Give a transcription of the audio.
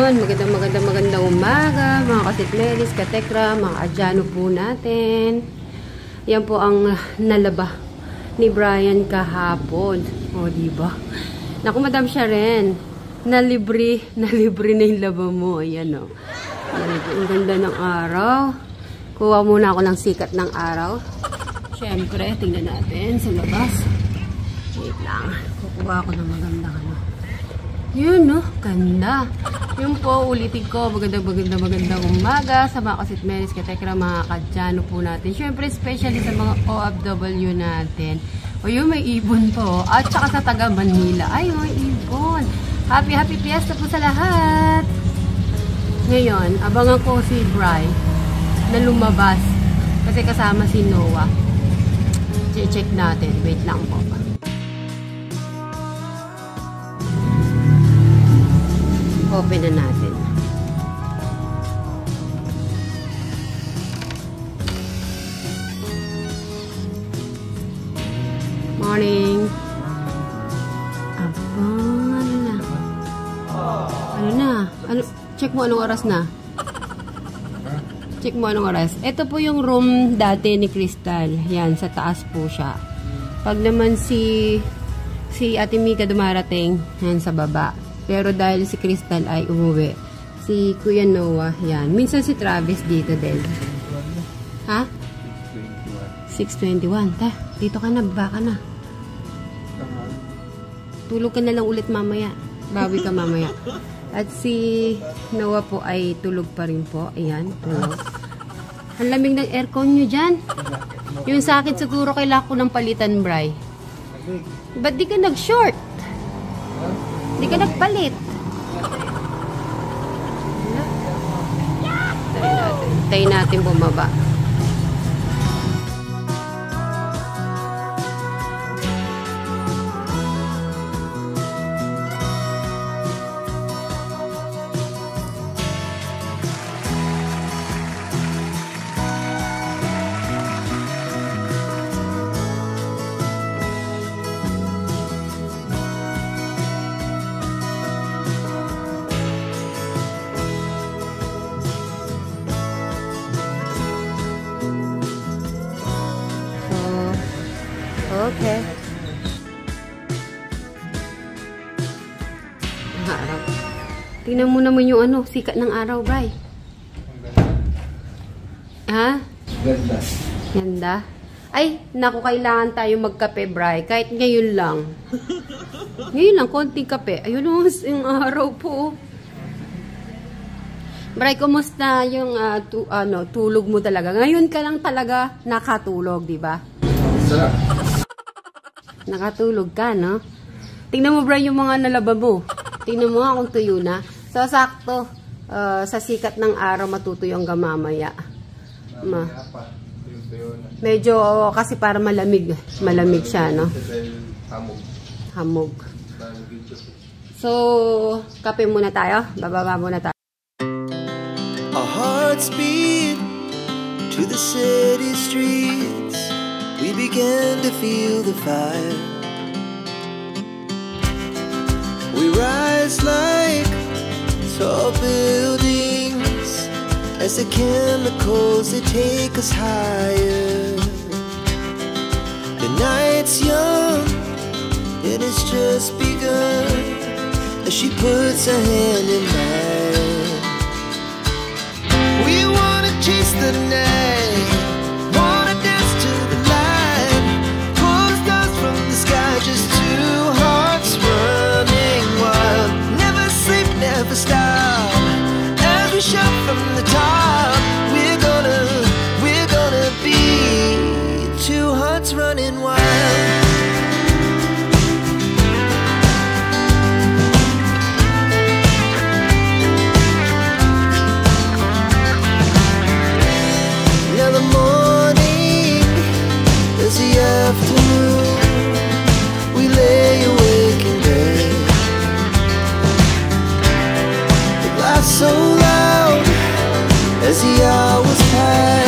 Magandang umaga, mga kasitleris, katekra, mga adyano po natin. Yan po ang nalaba ni Brian kahapon. O, diba? Naku, Madam Sharon, nalibre na yung laba mo. Ayan, o. Ang ganda ng araw. Kuha muna ako ng sikat ng araw. Siyempre, tingnan natin sa labas. Wait lang. Kukuha ako ng magandang ano. Yun, no? Ganda. Yung po, ulitin ko, magandang umaga sa mga kasitmeris, katekra, mga kadyano po natin. Siyempre, especially sa mga OFW natin. O yun, may ibon po. At saka sa taga Manila. Ay, may ibon. Happy fiesta po sa lahat. Ngayon, abangan ko si Bri na lumabas. Kasi kasama si Noah. Check natin. Wait lang po. Open na natin. Morning. Abang, ano na? Ano na? Ano? Check mo anong oras na. Check mo anong oras. Ito po yung room dati ni Crystal. Yan, sa taas po siya. Pag naman si Ate Mika dumarating, yan sa baba. Pero dahil si Crystal ay umuwi, si Kuya Noah, yan. Minsan si Travis dito din. Ha? 6:21. Ta, dito ka na, baba ka na. Tulog ka na lang ulit mamaya. Bawi ka mamaya. At si Noah po ay tulog pa rin po. Ayan, tulog. Ang lamig ng aircon nyo dyan. Yung sa akin siguro kailangan ko ng palitan, Bri. Ba't di ka nag-short? Di ka nagpalit. Tayo natin bumaba. Okay. Harap. Tingnan mo naman yung ano, sikat ng araw, Bri. Ha? Ganda. Ganda? Ay, naku, kailangan tayo magkape, Bri. Kahit ngayon lang. Ngayon lang, konting kape. Ayun yung araw po. Bri, kumusta yung tulog mo talaga? Ngayon ka lang talaga nakatulog, di ba? Sarap. Nakatulog ka, no? Tingnan mo, Bri, yung mga nalaba mo. Tingnan mo nga kung tuyo na. So, sakto. Sa sikat ng araw, matutuyo ang gamamaya. Medyo, kasi para malamig. Malamig siya, no? Hamog. So, kape muna tayo. Bababa muna tayo. Our hearts beat to the city streets. We began to feel the fire. We rise like tall buildings as the chemicals, they take us higher. The night's young, it has just begun as she puts her hand in mine. We wanna chase the night, just two hearts running wild. Never sleep, never stop. As we shout from the top, we're gonna be two hearts running wild. Now the morning is the afternoon. Lay awake in bed. The glass so loud as the hours pass.